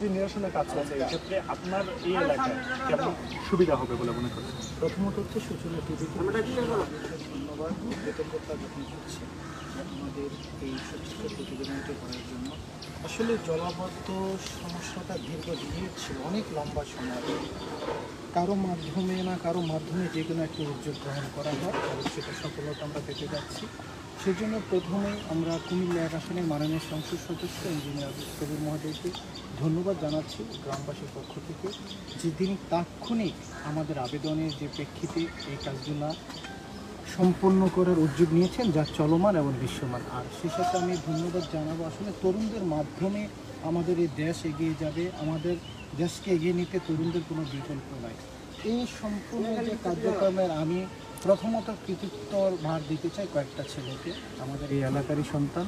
নদী নিরসনের কাজ চলছে, এই ক্ষেত্রে আপনার এই এলাকায় কেমন সুবিধা হবে বলে মনে করেন? প্রথমত হচ্ছে সূচনা টিভিকে ধন্যবাদ কৃতজ্ঞতা যখন হচ্ছে আমাদের এই সচিত্র প্রতিবেদনটি করার জন্য। আসলে জলাবদ্ধ সমস্যাটা দীর্ঘদিনের ছিল, অনেক লম্বা সময়। কারো মাধ্যমে যে কোনো একটা উদ্যোগ গ্রহণ করা হয় এবং সেটা সফলতা আমরা পেতে যাচ্ছি। সেজন্য প্রথমেই আমরা কুমিল্লা ১ আসনের মাননীয় সংসদ সদস্য ইঞ্জিনিয়ার কবির মহোদয়কে ধন্যবাদ জানাচ্ছি গ্রামবাসীর পক্ষ থেকে, যে তিনি তাৎক্ষণিক আমাদের আবেদনের যে প্রেক্ষিতে এই কাজগুলো সম্পন্ন করার উদ্যোগ নিয়েছেন, যা চলমান এবং দৃশ্যমান। আর সে সাথে আমি ধন্যবাদ জানাবো আসলে তরুণদের মাধ্যমে আমাদের এই দেশ এগিয়ে যাবে, আমাদের দেশকে এগিয়ে নিতে তরুণদের কোনো বিকল্প নাই। এই সম্পূর্ণ যে কার্যক্রমের আমি প্রথমত কৃতিত্বর ভার দিতে চাই কয়েকটা ছেলেকে, আমাদের এই এলাকারই সন্তান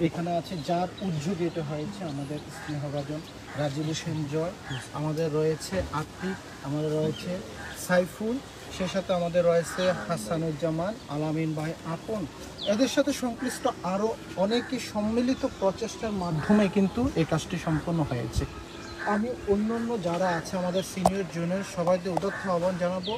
এখানে আছে, যার উদ্যোগে এটা হয়েছে। আমাদের স্নেহভাজন রাজীব হোসেন জয়, আমাদের রয়েছে আতিক, আমাদের রয়েছে সাইফুল, সে সাথে আমাদের রয়েছে হাসানুজ্জামান, আলামিন ভাই আপন। এদের সাথে সংশ্লিষ্ট আরও অনেকে সম্মিলিত প্রচেষ্টার মাধ্যমে কিন্তু এই কাজটি সম্পন্ন হয়েছে। আমি অন্যান্য যারা আছে আমাদের সিনিয়র জুনিয়র সবাইকে উদাত্ত আহ্বান জানাবো,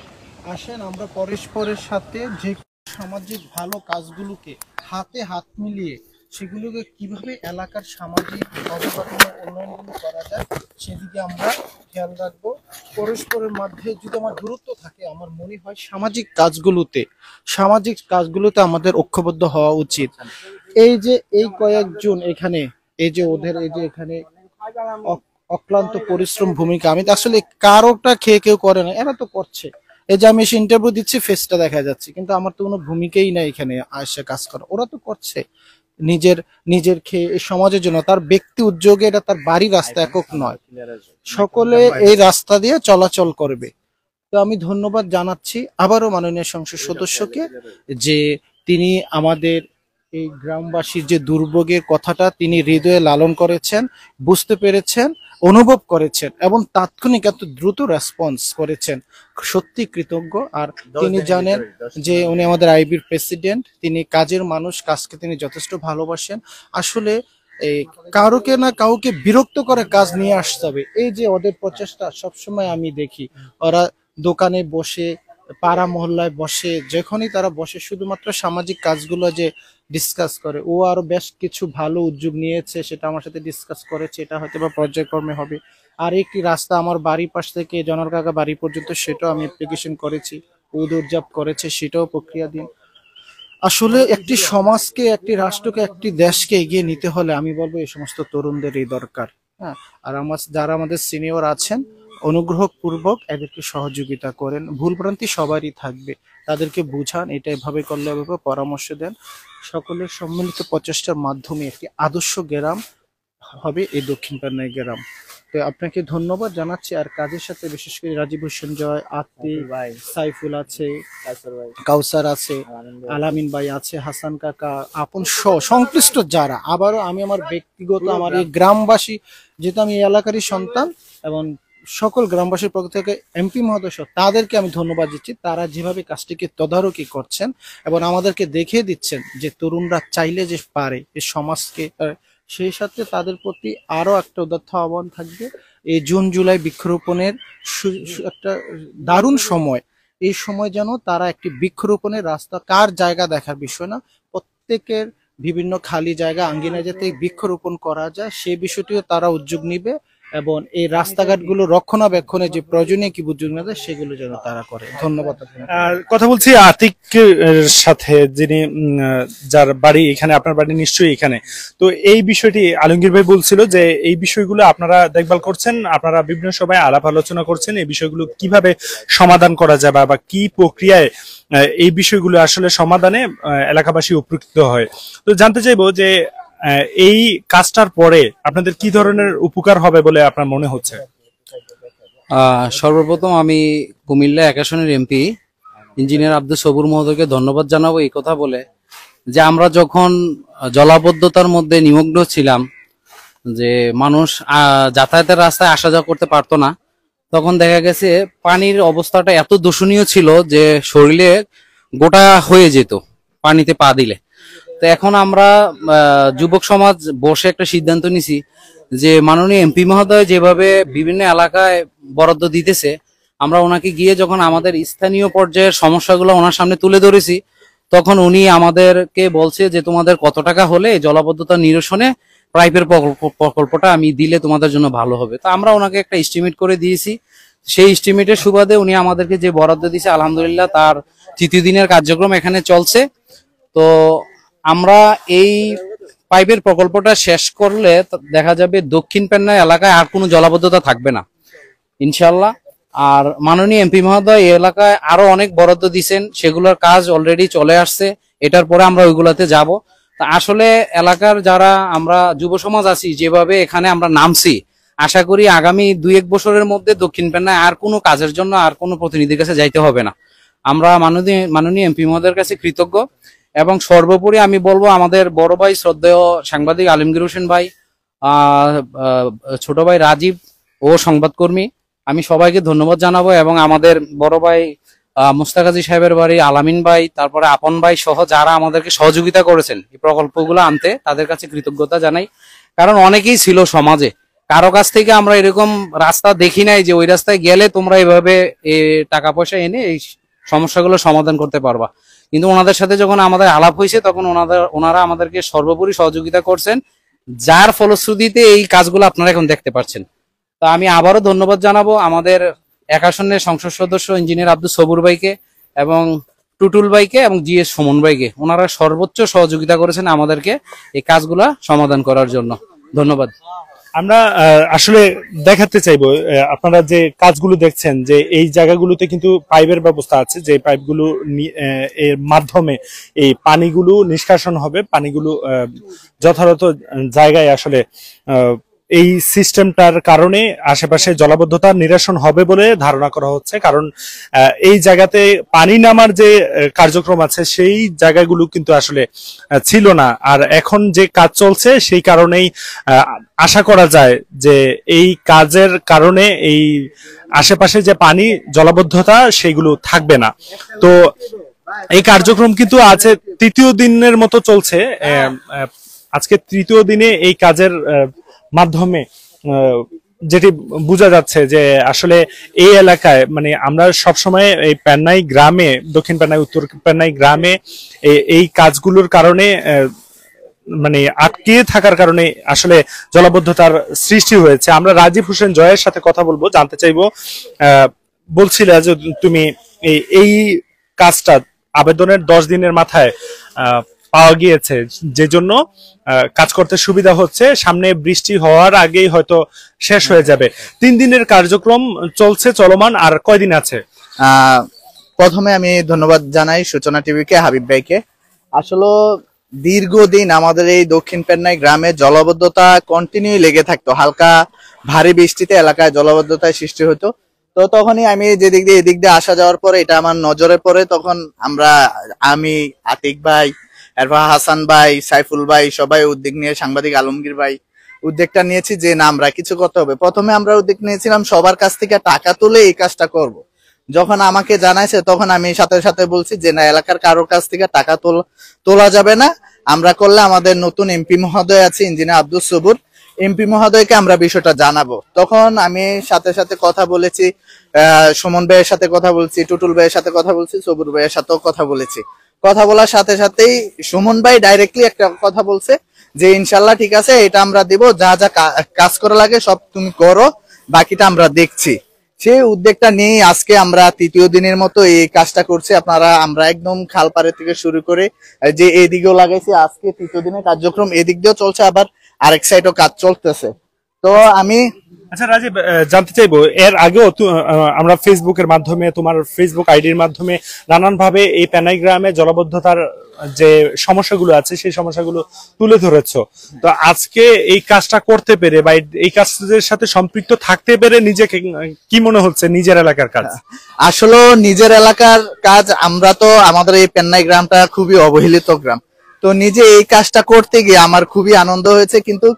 আসেন আমরা পরস্পরের সাথে যে সামাজিক ভালো কাজগুলোকে হাতে হাত মিলিয়ে সেগুলোকে কিভাবে এলাকার সামাজিক অবকাঠামো উন্নয়নগুলো করা যায় সেদিকে আমরা খেয়াল রাখবো। পরস্পরের মধ্যে যদি আমার দূরত্ব থাকে, আমার মনে হয় সামাজিক কাজগুলোতে আমাদের ঐক্যবদ্ধ হওয়া উচিত। এই যে এই কয়েকজন এখানে, এই যে ওদের এই যে এখানে অক্লান্ত পরিশ্রম ভূমিকা, আমি আসলে কারোটা খেয়ে কেউ করে না, এরা তো করছে। এই যে আমি এসে ইন্টারভিউ দিচ্ছি, ফেসটা দেখা যাচ্ছে, কিন্তু আমার তো কোনো ভূমিকাই নাই এখানে এসে কাজ করা। ওরা তো করছে নিজের খেয়ে এই সমাজের জন্য, তার ব্যক্তি উদ্যোগে, এটা তার বাড়ির রাস্তা একক নয়, সকলে এই রাস্তা দিয়ে চলাচল করবে। তো আমি ধন্যবাদ জানাচ্ছি আবারও মাননীয় সংসদ সদস্যকে, যে তিনি আমাদের এই গ্রামবাসীর যে দুর্ভোগের কথাটা তিনি হৃদয়ে লালন করেছেন, বুঝতে পেরেছেন, অনুভব করেছেন এবং তাৎক্ষণিক এত দ্রুত রেসপন্স করেছেন, সত্যি কৃতজ্ঞ। আর তিনি জানেন যে উনি আমাদের আইবির প্রেসিডেন্ট, তিনি কাজের মানুষ, কাজকে তিনি যথেষ্ট ভালোবাসেন। আসলে এই কাউকে বিরক্ত করে কাজ নিয়ে আসতে হবে, এই যে ওদের প্রচেষ্টা সবসময় আমি দেখি। ওরা দোকানে বসে, পাড়া মহল্লায় বসে, যখনই তারা বসে শুধুমাত্র সামাজিক কাজগুলো যে ডিসকাস করে। ও আরো বেশ কিছু ভালো উদ্যোগ নিয়েছে, সেটা আমার সাথে ডিসকাস করেছে, এটা হয়তো বা পর্যায়ক্রমে হবে। আর একটি রাস্তা আমার বাড়ির পাশ থেকে জনর কাকা বাড়ি পর্যন্ত, সেটাও আমি অ্যাপ্লিকেশন করেছি, ও দৌড়ঝাঁপ করেছে, সেটাও প্রক্রিয়াধীন। আসলে একটি সমাজকে, একটি রাষ্ট্রকে, একটি দেশকে এগিয়ে নিতে হলে আমি বলবো এই সমস্ত তরুণদেরই দরকার। হ্যাঁ, আর যারা আমাদের সিনিয়র আছেন, অনুগ্রহপূর্বক এদেরকে সহযোগিতা করেন। ভুলভ্রান্তি সবারই থাকবে, তাদেরকে বুঝান, এটা এভাবে করলে এভাবে পরামর্শ দেন। সকলের সম্মিলিত প্রচেষ্টার মাধ্যমে একটি আদর্শ গ্রাম হবে এই দক্ষিণ পাবনার গ্রাম। তো আপনাকে ধন্যবাদ জানাচ্ছি। আর কাজের সাথে বিশেষ করে রাজীব হোসেন জয়, আতিক ভাই, সাইফুল আছে, কাউসার আছে, আলামিন ভাই আছে, হাসান কাকা, আপন সংশ্লিষ্ট যারা, আবারও আমি আমার ব্যক্তিগত আমার এই গ্রামবাসী, যেহেতু আমি এই এলাকারই সন্তান এবং সকল গ্রামবাসীর পক্ষ থেকে এমপি মহোদয় তাদেরকে আমি ধন্যবাদ দিচ্ছি। তারা যেভাবে কাজটিকে তদারকি করছেন এবং আমাদেরকে দেখিয়ে দিচ্ছেন যে তরুণরা চাইলে যে পারে এই সমাজকে, সেই সাথে তাদের প্রতি আরো একটা উদাত্ত আহ্বান থাকবে। এই জুন জুলাই বৃক্ষরোপণের একটা দারুণ সময়, এই সময় যেন তারা একটি বৃক্ষরোপণের রাস্তা, কার জায়গা দেখার বিষয় না, প্রত্যেকের বিভিন্ন খালি জায়গা আঙ্গিনায় যাতে বৃক্ষরোপণ করা যায় সেই বিষয়টিও তারা উদ্যোগ নিবে এবং এই রাস্তাঘাটগুলো রক্ষণাবেক্ষণে যে প্রয়োজনীয় কি উদ্যোগ নেবে সেগুলো যেন তারা করে। ধন্যবাদ। কথা বলছি আতিক সাথে, যিনি যার বাড়ি এখানে, আপনার বাড়ি নিশ্চয়ই এখানে। তো এই বিষয়টি আলমগীর ভাই বলছিল যে এই বিষয়গুলো আপনারা দেখভাল করছেন, আপনারা বিভিন্ন সময় আলাপ আলোচনা করছেন, এই বিষয়গুলো কিভাবে সমাধান করা যায় বা কি প্রক্রিয়ায় এই বিষয়গুলো আসলে সমাধানে এলাকাবাসী উপকৃত হয়। তো জানতে চাইবো যে এই কাজটার পরে আপনাদের কি ধরনের উপকার হবে বলে আপনার মনে হচ্ছে? সর্বপ্রথম আমি কুমিল্লা ১ আসনের এমপি ইঞ্জিনিয়ার আব্দুল সবুর মহোদয়কে ধন্যবাদ জানাবো এই কথা বলে, যে আমরা যখন জলাবদ্ধতার মধ্যে নিমগ্ন ছিলাম, যে মানুষ যাতায়াতের রাস্তায় আসা যাওয়া করতে পারতো না, তখন দেখা গেছে পানির অবস্থাটা এত দূষণীয় ছিল যে শরীরে গোটা হয়ে যেত পানিতে পা দিলে। তো এখন আমরা যুবক সমাজ বসে একটা সিদ্ধান্ত নিছি যে মাননীয় এমপি মহোদয় যেভাবে বিভিন্ন এলাকায় বরাদ্দ দিতেছে, আমরা ওনাকে গিয়ে যখন আমাদের স্থানীয় পর্যায়ের সমস্যাগুলো ওনার সামনে তুলে ধরেছি, তখন উনি আমাদেরকে বলছে যে তোমাদের কত টাকা হলে জলাবদ্ধতা নিরসনে পাইপের প্রকল্পটা আমি দিলে তোমাদের জন্য ভালো হবে। তো আমরা ওনাকে একটা এস্টিমেট করে দিয়েছি। সেই এস্টিমেটের সুবাদে উনি আমাদেরকে যে বরাদ্দ দিয়েছে, আলহামদুলিল্লাহ তার তৃতীয় দিনের কার্যক্রম এখানে চলছে। তো আমরা এই পাইপের প্রকল্পটা শেষ করলে দেখা যাবে দক্ষিণ পেন্নাই এলাকায় আর কোনো জলাবদ্ধতা থাকবে না ইনশাল্লাহ। আর মাননীয় এমপি মহোদয় এই এলাকায় আরো অনেক বরাদ্দ দিচ্ছেন, সেগুলোর কাজ অলরেডি চলে আসছে। এটার পরে আমরা ওইগুলাতে যাব। তা আসলে এলাকার যারা আমরা যুব সমাজ আছি, যেভাবে এখানে আমরা নামছি, আশা করি আগামী 2-1 বছরের মধ্যে দক্ষিণ পেন্নায় আর কোনো কাজের জন্য আর কোনো প্রতিনিধির কাছে যাইতে হবে না। আমরা মাননীয় এমপি মহোদয়ের কাছে কৃতজ্ঞ। এবং সর্বোপরি আমি বলবো আমাদের বড় ভাই শ্রদ্ধেয় সাংবাদিক আলমগীর হোসেন ভাই, ছোট ভাই রাজীব ও সংবাদকর্মী, আমি সবাইকে ধন্যবাদ জানাবো। এবং আমাদের বড় ভাই মুস্তাকাজি সাহেবের বাড়ি আলামিন ভাই, তারপরে আপন ভাই সহ যারা আমাদেরকে সহযোগিতা করেছেন এই প্রকল্পগুলো আনতে, তাদের কাছে কৃতজ্ঞতা জানাই। কারণ অনেকেই ছিল সমাজে, কারো কাছ থেকে আমরা এরকম রাস্তা দেখি নাই যে ওই রাস্তায় গেলে তোমরা এইভাবে টাকা পয়সা এনে এই সমস্যাগুলো সমাধান করতে পারবা। কিন্তু ওনাদের সাথে যখন আমাদের আলাপ হয়েছে, তখন ওনারা আমাদেরকে সর্বোপরি সহযোগিতা করছেন, যার ফলশ্রুতিতে এই কাজগুলো আপনারা এখন দেখতে পাচ্ছেন। তা আমি আবারও ধন্যবাদ জানাবো আমাদের 1 আসনের সংসদ সদস্য ইঞ্জিনিয়ার আব্দুল সবুর ভাইকে এবং টুটুল ভাইকে এবং জিএস সুমন ভাইকে। ওনারা সর্বোচ্চ সহযোগিতা করেছেন আমাদেরকে এই কাজগুলা সমাধান করার জন্য। ধন্যবাদ। আমরা আসলে দেখাতে চাইবো, আপনারা যে কাজগুলো দেখছেন যে এই জায়গাগুলোতে কিন্তু পাইপের ব্যবস্থা আছে, যে পাইপগুলো এর মাধ্যমে এই পানিগুলো নিষ্কাশন হবে, পানিগুলো যথাযথ জায়গায় আসলে এই সিস্টেমটার কারণে আশেপাশে জলাবদ্ধতা নিরসন হবে বলে ধারণা করা হচ্ছে। কারণ এই জায়গাতে পানি নামার যে কার্যক্রম আছে সেই জায়গাগুলো কিন্তু আসলে ছিল না, আর এখন যে কাজ চলছে সেই কারণেই আশা করা যায় যে এই কাজের কারণে এই আশেপাশে যে পানি জলাবদ্ধতা সেগুলো থাকবে না। তো এই কার্যক্রম কিন্তু আছে 3য় দিনের মতো চলছে। আজকে 3য় দিনে এই কাজের মাধ্যমে যেটি বোঝা যাচ্ছে যে আসলে এই এলাকায় মানে আমরা সবসময় এই পেন্নাই গ্রামে, দক্ষিণ পেন্নাই উত্তর পেন্নাই গ্রামে এই কাজগুলোর কারণে মানে আটকে থাকার কারণে আসলে জলাবদ্ধতার সৃষ্টি হয়েছে। আমরা রাজীব হোসেন জয়ের সাথে কথা বলবো, জানতে চাইবো, বলছিলে যে তুমি এই কাজটা আবেদনের 10 দিনের মাথায় পাওয়া গিয়েছে, যে জন্য কাজ করতে সুবিধা হচ্ছে, সামনে বৃষ্টি হওয়ার আগেই হয়তো শেষ হয়ে যাবে। 3 দিনের কার্যক্রম চলছে, চলমান, আর কয়দিন আছে? প্রথমে আমি ধন্যবাদ জানাই সূচনা টিভিকে, হাবিব ভাইকে। আসলে দীর্ঘদিন আমাদের এই দক্ষিণ পেন্নাই গ্রামে জলাবদ্ধতা কন্টিনিউ লেগে থাকতো। হালকা ভারী বৃষ্টিতে এলাকায় জলাবদ্ধতায় সৃষ্টি হতো। তো তখনই আমি যেদিক দিয়ে এদিক দিয়ে আসা যাওয়ার পরে এটা আমার নজরে পড়ে। তখন আমি আতিক ভাই, এরপর হাসান ভাই, সাইফুল ভাই সবাই উদ্যোগ নিয়ে, সাংবাদিক আলমগীর ভাই উদ্যোগটা নিয়েছি যে না আমরা কিছু করতে হবে। প্রথমে আমরা উদ্যোগ নিয়েছিলাম সবার কাছ থেকে টাকা তুলে এই কাজটা করব। যখন আমাকে জানাইছে তখন আমি সাথে সাথে বলছি যে না, এলাকার কারোর কাছ থেকে টাকা তোলা যাবে না, আমরা করলে আমাদের নতুন এমপি মহোদয় আছে ইঞ্জিনিয়ার আব্দুল সবুর, এমপি মহোদয়কে আমরা বিষয়টা জানাবো। তখন আমি সাথে সাথে কথা বলেছি, সুমন ভাইয়ের সাথে কথা বলছি, টুটুল ভাইয়ের সাথে কথা বলছি, সবুর ভাইয়ের সাথেও কথা বলেছি। কথা বলার সাথে সাথেই সুমন ভাই ডাইরেক্টলি একটা কথা বলছে যে ইনশাল্লাহ ঠিক আছে, এটা আমরা দিব, যা যা কাজ করা লাগে সব তুমি করো, বাকিটা আমরা দেখছি। সেই উদ্যোগটা নিয়ে আজকে আমরা 3য় দিনের মতো এই কাজটা করছি। আমরা একদম খালপাড়ে থেকে শুরু করে যে এদিকেও লাগাইছি, আজকে 3য় দিনের কার্যক্রম এদিক দিয়েও চলছে, আবার আরেক সাইডও কাজ চলতেছে। তো আমি আচ্ছা রাজীব, জানতে চাইবো, এর আগেও আমরা ফেসবুকের মাধ্যমে, তোমার ফেসবুক আইডির মাধ্যমে নানান ভাবে এই পেন্নাই গ্রামে জলাবদ্ধতার যে সমস্যাগুলো আছে সেই সমস্যাগুলো তুলে ধরেছো। তো আজকে এই কাজটা করতে পেরে বা এই কাজের সাথে সম্পৃক্ত থাকতে পেরে নিজেকে কি মনে হচ্ছে, নিজের এলাকার কাজ? আসলে নিজের এলাকার কাজ, আমরা তো আমাদের এই পেন্নাই গ্রামটা খুবই অবহেলিত গ্রাম, তো নিজে এই কাজটা করতে গিয়ে আমার খুবই আনন্দ হয়েছে। কিন্তু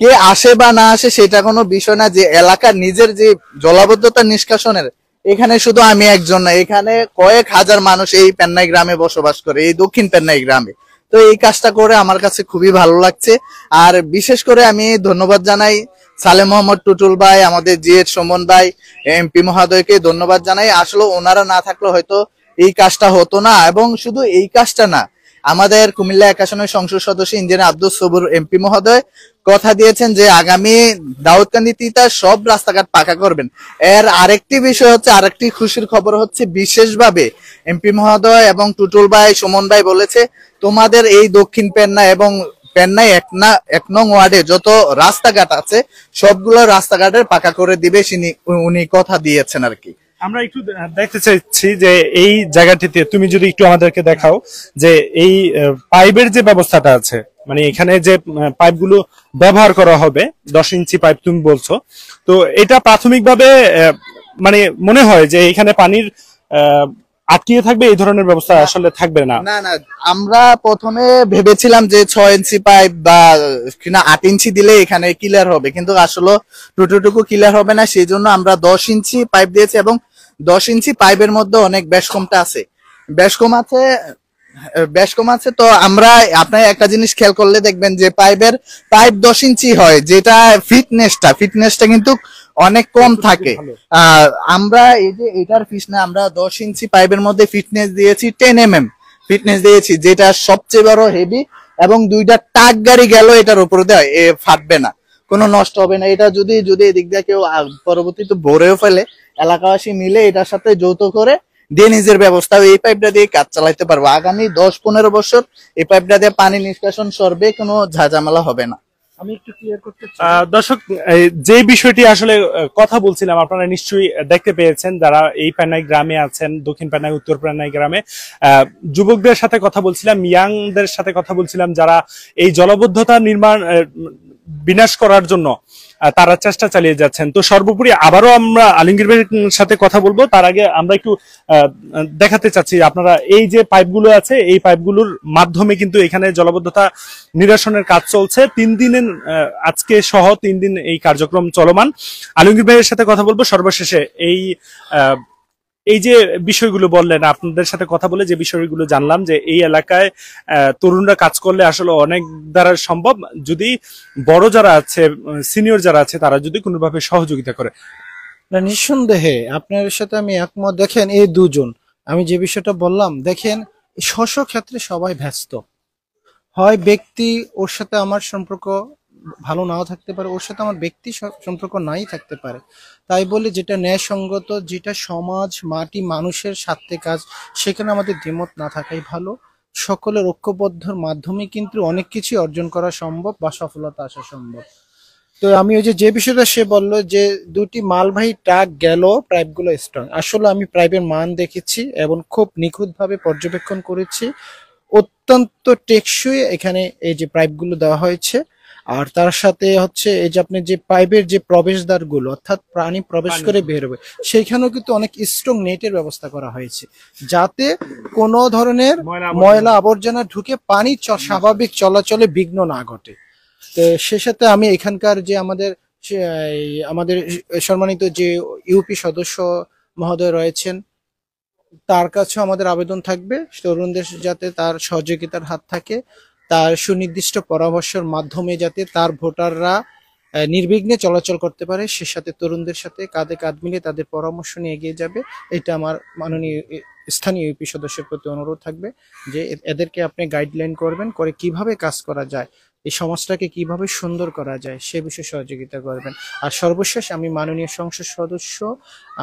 কে আসে বা না আসে সেটা কোনো বিষয় না, যে এলাকার নিজের যে জলাবদ্ধতা নিষ্কাশনের, এখানে শুধু আমি একজন না, এখানে কয়েক হাজার মানুষ এই পেন্নাই গ্রামে বসবাস করে, এই দক্ষিণ পেন্নাই গ্রামে। তো এই কাজটা করে আমার কাছে খুবই ভালো লাগছে। আর বিশেষ করে আমি ধন্যবাদ জানাই সালেম মোহাম্মদ টুটুল ভাই, আমাদের জিএড সুমন ভাই, এমপি মহোদয়কে ধন্যবাদ জানাই। আসলে ওনারা না থাকলে হয়তো এই কাজটা হতো না। এবং শুধু এই কাজটা না, আমাদের কুমিল্লা 1 আসনের সংসদ সদস্য ইঞ্জিনিয়ার আব্দুস সবুর এমপি মহোদয় কথা দিয়েছেন যে আগামী দাউদকান্দি তিতাস সব রাস্তাঘাট পাকা করবেন। এর আরেকটি বিষয় হচ্ছে, আরেকটি খুশির খবর হচ্ছে, বিশেষভাবে এমপি মহোদয় এবং টুটুল ভাই, সুমন ভাই বলেছে তোমাদের এই দক্ষিণ পেন্না এবং পেন্নাই 1 নং ওয়ার্ডে যত রাস্তাঘাট আছে সবগুলো রাস্তাঘাটের পাকা করে দিবে, উনি কথা দিয়েছেন আর কি। আমরা একটু দেখতে চাইছি যে এই জায়গাটিতে তুমি যদি একটু আমাদেরকে দেখাও যে এই পাইপের যে ব্যবস্থাটা আছে, মানে এখানে যে পাইপগুলো ব্যবহার করা হবে 10 ইঞ্চি পাইপ তুমি বলছো, তো এটা প্রাথমিকভাবে মানে মনে হয় যে এখানে পানির আটকিয়ে থাকবে, এই ধরনের ব্যবস্থা আসলে থাকবে না। না না, আমরা প্রথমে ভেবেছিলাম যে 6 ইঞ্চি পাইপ বা কিনা 8 ইঞ্চি দিলে এখানে ক্লিয়ার হবে, কিন্তু আসলে টুটুটুকু ক্লিয়ার হবে না। সেই জন্য আমরা 10 ইঞ্চি পাইপ দিয়েছি এবং 10 ইঞ্চি পাইপের মধ্যে অনেক বেশকমটা আছে, বেশকম আছে। তো আমরা আপনার একটা জিনিস খেয়াল করলে দেখবেন যে পাইপ 10 ইঞ্চি হয়, যেটা ফিটনেসটা কিন্তু অনেক কম থাকে। আমরা এই যে এটার আমরা 10 ইঞ্চি পাইপের মধ্যে ফিটনেস দিয়েছি 10 mm ফিটনেস দিয়েছি, যেটা সবচেয়ে বড় হেভি। এবং 2টা ট্রাক গাড়ি গেল এটার উপরে দেয়, ফাটবে না, কোনো নষ্ট হবে না। এটা যদি এদিক দিয়ে কেউ পরবর্তীতে ভরেও ফেলে, এলাকাবাসী মিলে এটার সাথে যৌথ করে ড্রেনেজের ব্যবস্থা, এই পাইপটা দিয়ে কাজ চালাইতে পারবো। আগামী 10-15 বছর এই পাইপটা দিয়ে পানি নিষ্কাশন সরবে, কোনো ঝামেলা হবে না। আমি একটু ক্লিয়ার করতে চাই দর্শক, যে বিষয়টি আসলে কথা বলছিলাম আপনারা নিশ্চয়ই দেখতে পেয়েছেন, যারা এই পেনাই গ্রামে আছেন, দক্ষিণ পেনাই, উত্তর পেনাই গ্রামে যুবকদের সাথে কথা বলছিলাম, ইয়াংদের সাথে কথা বলছিলাম, যারা এই জলবদ্ধতা বিনাশ করার জন্য তারা চেষ্টা চালিয়ে যাচ্ছেন। তো সর্বোপরি আবারও আমরা আলমগীর ভাইয়ের সাথে কথা বলবো, তার আগে আমরা একটু দেখাতে চাচ্ছি আপনারা এই যে পাইপগুলো আছে, এই পাইপগুলোর মাধ্যমে কিন্তু এখানে জলবদ্ধতা নিরসনের কাজ চলছে 3 দিনের, আজকে সহ 3 দিন এই কার্যক্রম চলমান। আলমগীর ভাইয়ের সাথে কথা বলবো সর্বশেষে এই যে বিষয়গুলো বললেন, আপনাদের সাথে কথা বলে যে বিষয়গুলো জানলাম যে এই এলাকায় তরুণরা কাজ করলে আসলে অনেক দ্বারা সম্ভব, যদি বড় যারা আছে, সিনিয়র যারা আছে, তারা যদি কোনোভাবে সহযোগিতা করে। না, নিঃসন্দেহে আপনার সাথে আমি একমত। দেখেন এই দুজন, আমি যে বিষয়টা বললাম, দেখেন স্ব ক্ষেত্রে সবাই ব্যস্ত হয়। ব্যক্তি ওর সাথে আমার সম্পর্ক ভালো নাও থাকতে পারে, ওর সাথে আমার ব্যক্তি সম্পর্ক নাই থাকতে পারে। তাই বলে যেটা ন্যায়সঙ্গত, যেটা সমাজ, মাটি, মানুষের স্বার্থে কাজ, সেখানে আমাদের দ্বিমত না থাকাই ভালো। সকলের ঐক্যবদ্ধর মাধ্যমে কিন্তু অনেক কিছু অর্জন করা সম্ভব বা সফলতা আসা সম্ভব। তো আমি ওই যে বিষয়টা সে বললো যে 2টি মালবাহী ট্রাক গেল, পাইপগুলো স্ট্রং। আসলে আমি পাইপের মান দেখেছি এবং খুব নিখুঁতভাবে পর্যবেক্ষণ করেছি। অত্যন্ত টেকসই এখানে এই যে পাইপগুলো দেওয়া হয়েছে। আর তার সাথে হচ্ছে এই যে আপনার যে পাইপের যে প্রবেশদ্বার গুলো, অর্থাৎ পানি প্রবেশ করে বের হবে, সেইখানেও কিন্তু অনেক স্ট্রং নেটের ব্যবস্থা করা হয়েছে, যাতে কোনো ধরনের ময়লা আবর্জনা ঢুকে পানি স্বাভাবিক চলাচলে বিঘ্ন না ঘটে। তো সে সাথে আমি এখানকার যে আমাদের সম্মানিত যে ইউপি সদস্য মহোদয় রয়েছেন, তার কাছেও আমাদের আবেদন থাকবে তরুণদের যাতে তার সহযোগিতার হাত থাকে, তার সুনির্দিষ্ট পরামর্শের মাধ্যমে যাতে তার ভোটাররা নির্বিঘ্নে চলাচল করতে পারে, সে সাথে তরুণদের সাথে কাঁধে কাঁধ মিলিয়ে তাদের পরামর্শ নিয়ে এগিয়ে যাবে। এটা আমার মাননীয় স্থানীয় ইউপি সদস্যের প্রতি অনুরোধ থাকবে যে এদেরকে আপনি গাইডলাইন করবেন, করে কিভাবে কাজ করা যায়, এই সমাজটাকে কিভাবে সুন্দর করা যায় সে বিষয়ে সহযোগিতা করবেন। আর সর্বশেষ আমি মাননীয় সংসদ সদস্য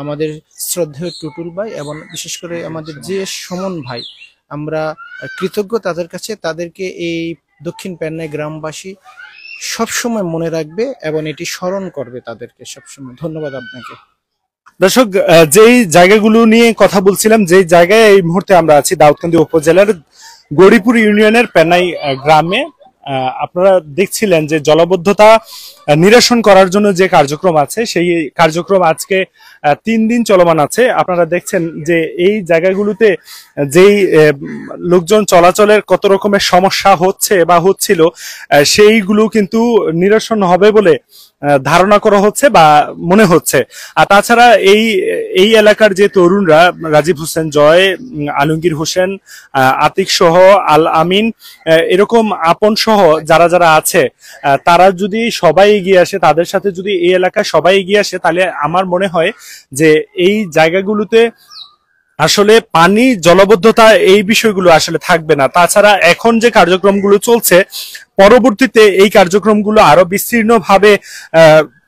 আমাদের শ্রদ্ধেয় টুটুল ভাই এবং বিশেষ করে আমাদের জিএস সুমন ভাই, আমরা কৃতজ্ঞ তাদের কাছে। তাদেরকে এই দক্ষিণ পেন্নাই গ্রামবাসী সবসময় মনে রাখবে এবং এটি স্মরণ করবে তাদেরকে সবসময়। ধন্যবাদ আপনাকে। দর্শক, যেই জায়গাগুলো নিয়ে কথা বলছিলাম, যে জায়গায় এই মুহূর্তে আমরা আছি দাউদকান্দি উপজেলার গৌরীপুর ইউনিয়নের পেন্নাই গ্রামে, আপনারা দেখছিলেন যে জলবদ্ধতা নিরসন করার জন্য যে কার্যক্রম আছে, সেই কার্যক্রম আজকে 3 দিন চলমান আছে। আপনারা দেখছেন যে এই জায়গাগুলোতে যেই লোকজন চলাচলের কত রকমের সমস্যা হচ্ছে বা হচ্ছিল, সেইগুলো কিন্তু নিরসন হবে বলে ধারণা করা হচ্ছে বা মনে হচ্ছে। আর তাছাড়া এই এলাকার যে তরুণরা, রাজীব হোসেন জয়, আলমগীর হোসেন, আতিক সহ, আল আমিন, এরকম আপন সহ যারা যারা আছে, তারা যদি সবাই এগিয়ে আসে, তাদের সাথে যদি এই এলাকায় সবাই এগিয়ে আসে, তাহলে আমার মনে হয় যে এই জায়গাগুলোতে আসলে পানি, জলবদ্ধতা, এই বিষয়গুলো আসলে থাকবে না। তাছাড়া এখন যে কার্যক্রমগুলো চলছে, পরবর্তীতে এই কার্যক্রমগুলো আরো বিস্তীর্ণ ভাবে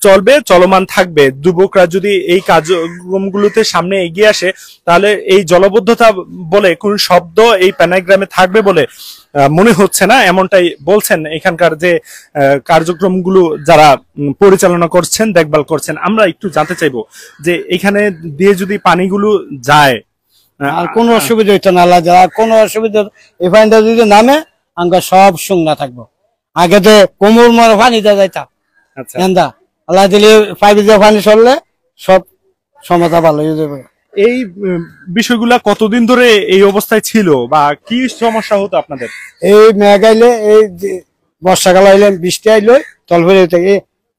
চলবে, চলমান থাকবে। যুবকরা যদি এই কার্যক্রমগুলোতে সামনে এগিয়ে আসে, তাহলে এই জলবদ্ধতা বলে কোন শব্দ এই পেনাই গ্রামে থাকবে বলে মনে হচ্ছে না। এমনটাই বলছেন এখানকার যে কার্যক্রমগুলো যারা পরিচালনা করছেন, দেখভাল করছেন। আমরা একটু জানতে চাইবো যে এখানে দিয়ে যদি পানিগুলো যায়, আর কোনো অসুবিধা হইতো না, আল্লাহ যারা কোনো অসুবিধা, এই পানিটা যদি নামে আমরা সব শুকনা থাকবো। আগে তো কোমর মরে পানি দেওয়া যাইতা, আচ্ছা, আল্লাহ দিলে পাইপে দিয়ে পানি সরলে সব সমস্যা ভালো হয়ে যাবে। এই বিষয়গুলা কতদিন ধরে এই অবস্থায় ছিল বা কি সমস্যা হতো আপনাদের? এই মেঘ আইলে, এই বর্ষাকাল আইলে, বৃষ্টি আইলে তল ফেলে দিতে,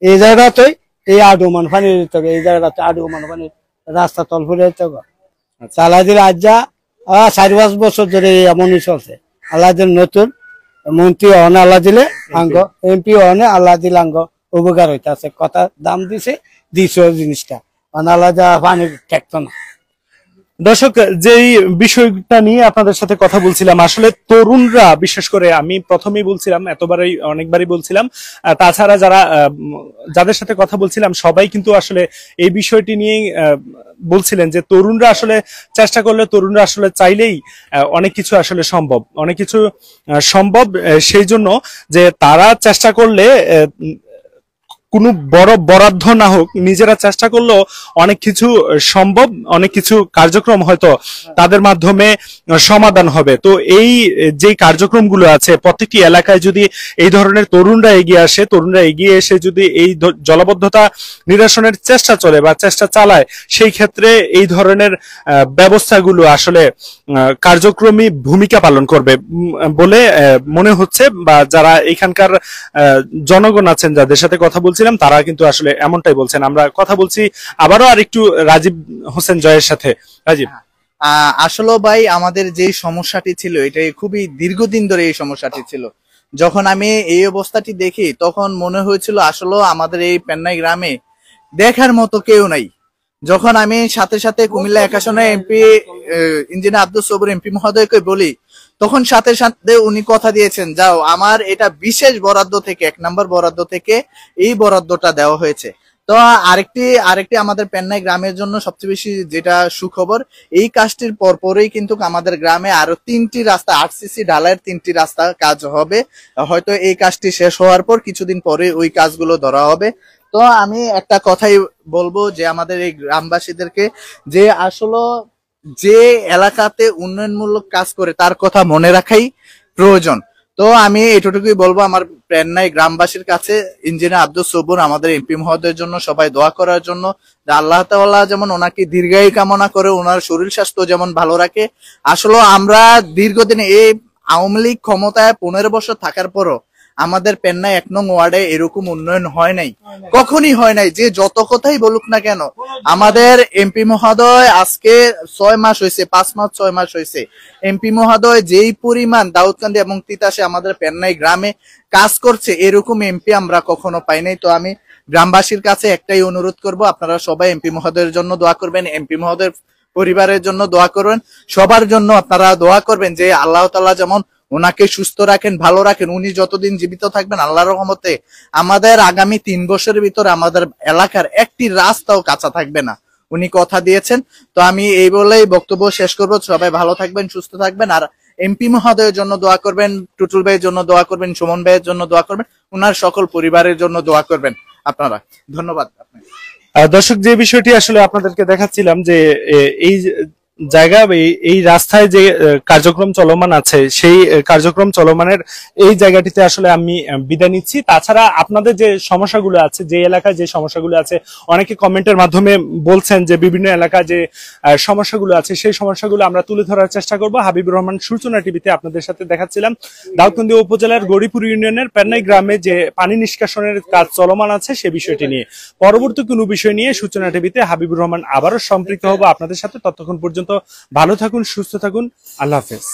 এই জায়গাতে এই আডুমান পানি দিতে হবে, এই জায়গাতে আডুমান পানি, রাস্তা তল ফেলে দিতে হবে। আল্লাহ দিলে আজ যা 4-5 বছর ধরে এমনই চলছে। আল্লাহ দিলে নতুন মন্ত্রী অনে আল্লাহ দিলে আঙ্গ, এমপি অনে আল্লাহ দিলে আঙ্গ উপকার হইতে আছে। কথা দাম দিছে জিনিসটা, আল্লাহ যা পানি ঠেকতো না। দর্শক, যেই বিষয়টা নিয়ে আপনাদের সাথে কথা বলছিলাম, আসলে তরুণরা, বিশেষ করে আমি প্রথমেই বলছিলাম, অনেকবারই বলছিলাম, তাছাড়া যাদের সাথে কথা বলছিলাম সবাই কিন্তু আসলে এই বিষয়টি নিয়েই বলছিলেন যে তরুণরা আসলে চেষ্টা করলে, তরুণরা আসলে চাইলেই অনেক কিছু আসলে সম্ভব, অনেক কিছু সম্ভব। সেই জন্য যে তারা চেষ্টা করলে কোনো বড় বরাদ্দ না হোক, নিজেরা চেষ্টা করলেও অনেক কিছু সম্ভব, অনেক কিছু কার্যক্রম হয়তো তাদের মাধ্যমে সমাধান হবে। তো এই যে কার্যক্রমগুলো আছে, প্রত্যেকটি এলাকায় যদি এই ধরনের তরুণরা এগিয়ে আসে, তরুণরা এগিয়ে এসে যদি এই জলবদ্ধতা নিরসনের চেষ্টা চলে বা চেষ্টা চালায়, সেই ক্ষেত্রে এই ধরনের ব্যবস্থাগুলো আসলে কার্যক্রমী ভূমিকা পালন করবে বলে মনে হচ্ছে। বা যারা এখানকার জনগণ আছেন, যাদের সাথে কথা বলছিলাম, তারা কিন্তু আসলে এমনটাই বলছেন। আমরা কথা বলছি আবারও আরেকটু রাজীব হোসেন জয়ের সাথে। রাজীব, আসলে ভাই, আমাদের যে সমস্যাটি ছিল, এটা খুবই দীর্ঘদিন ধরে এই সমস্যাটি ছিল। যখন আমি এই অবস্থাটি দেখি, তখন মনে হয়েছিল আসলে আমাদের এই পেন্নাই গ্রামে দেখার মতো কেউ নাই। যখন আমি সাথে সাথে কুমিল্লা 1 আসনে এমপি ইঞ্জিনিয়ার আব্দুল সবুর এমপি মহোদয়কে বলি, তখন সাথে সাথে উনি কথা দিয়েছেন, যাও আমার এটা বিশেষ বরাদ্দ থেকে, 1 নম্বর বরাদ্দ থেকে এই বরাদ্দটা দেওয়া হয়েছে। তো আরেকটি আমাদের পেন্নাই গ্রামের জন্য সবচেয়ে বেশি যেটা সুখবর, এই কাজটির পরপরই কিন্তু আমাদের গ্রামে আরো 3টি রাস্তা, আরসিসি ঢালাইয়ের 3টি রাস্তা কাজ হবে। হয়তো এই কাজটি শেষ হওয়ার পর কিছুদিন পরে ওই কাজগুলো ধরা হবে। তো আমি একটা কথাই বলবো যে আমাদের এই গ্রামবাসীদেরকে, যে আসলে যে এলাকাতে উন্নয়নমূলক কাজ করে তার কথা মনে রাখাই প্রয়োজন। তো আমি এটুকুই বলবো আমার পেন্নাই গ্রামবাসীর কাছে, ইঞ্জিনিয়ার আব্দুল সবুর আমাদের এমপি মহোদয়ের জন্য সবাই দোয়া করার জন্য, যে আল্লাহ তাআলা যেমন ওনাকে দীর্ঘায়ু কামনা করে, ওনার শরীর স্বাস্থ্য যেমন ভালো রাখে। আসলে আমরা দীর্ঘদিন এই আওয়ামী লীগ ক্ষমতায় 15 বছর থাকার পরও আমাদের পেন্নাই 1 নং ওয়ার্ডে এরকম উন্নয়ন হয় নাই, কখনই হয় নাই। যে যত কথাই বলুক না কেন, আমাদের এমপি মহোদয় আজকে 6 মাস হয়েছে, 5 মাস হয়েছে, এমপি মহোদয় যেই পরিমাণ দাউদকান্দি এবং তিতাসে আমাদের পেন্নাই গ্রামে কাজ করছে, এরকম এমপি আমরা কখনো পাই নাই। তো আমি গ্রামবাসীর কাছে একটাই অনুরোধ করব, আপনারা সবাই এমপি মহোদয়ের জন্য দোয়া করবেন, এমপি মহোদয়ের পরিবারের জন্য দোয়া করবেন, সবার জন্য আপনারা দোয়া করবেন যে আল্লাহ তাআলা যেমন ওনাকে সুস্থ রাখেন, ভালো রাখেন। উনি যতদিন জীবিত থাকবেন, আল্লাহর রহমতে আমাদের আগামী 3 বছরের ভিতরে আমাদের এলাকার একটি রাস্তাও কাঁচা থাকবে না, উনি কথা দিয়েছেন। তো আমি এই বলেই বক্তব্য শেষ করব। সবাই ভালো থাকবেন, সুস্থ থাকবেন, আর এমপি মহোদয়ের জন্য দোয়া করবেন, টুটুল ভাইয়ের জন্য দোয়া করবেন, সুমন ভাইয়ের জন্য দোয়া করবেন, ওনার সকল পরিবারের জন্য দোয়া করবেন আপনারা। ধন্যবাদ। দর্শক, যে বিষয়টি আসলে আপনাদেরকে দেখাচ্ছিলাম যে এই জায়গা এই রাস্তায় যে কার্যক্রম চলমান আছে সেই কার্যক্রম চলমানের এই জায়গাটিতে আসলে আমি বিদায় নিচ্ছি। তাছাড়া আপনাদের যে সমস্যাগুলো আছে, যে এলাকায় যে সমস্যাগুলো আছে, অনেকে কমেন্টের মাধ্যমে বলছেন যে বিভিন্ন এলাকায় যে সমস্যাগুলো আছে সেই সমস্যাগুলো আমরা তুলে ধরার চেষ্টা করব। হাবিবুর রহমান সূচনা টিভিতে আপনাদের সাথে দেখাচ্ছিলাম দাউদকান্দি উপজেলার গৌরীপুর ইউনিয়নের পেন্নাই গ্রামে যে পানি নিষ্কাশনের কাজ চলমান আছে সে বিষয়টি নিয়ে। পরবর্তী কোনো বিষয় নিয়ে সূচনা টিভিতে হাবিবুর রহমান আবারও সম্পৃক্ত হব আপনাদের সাথে। ততক্ষণ পর্যন্ত ভালো থাকুন, সুস্থ থাকুন, আল্লাহ হাফেজ।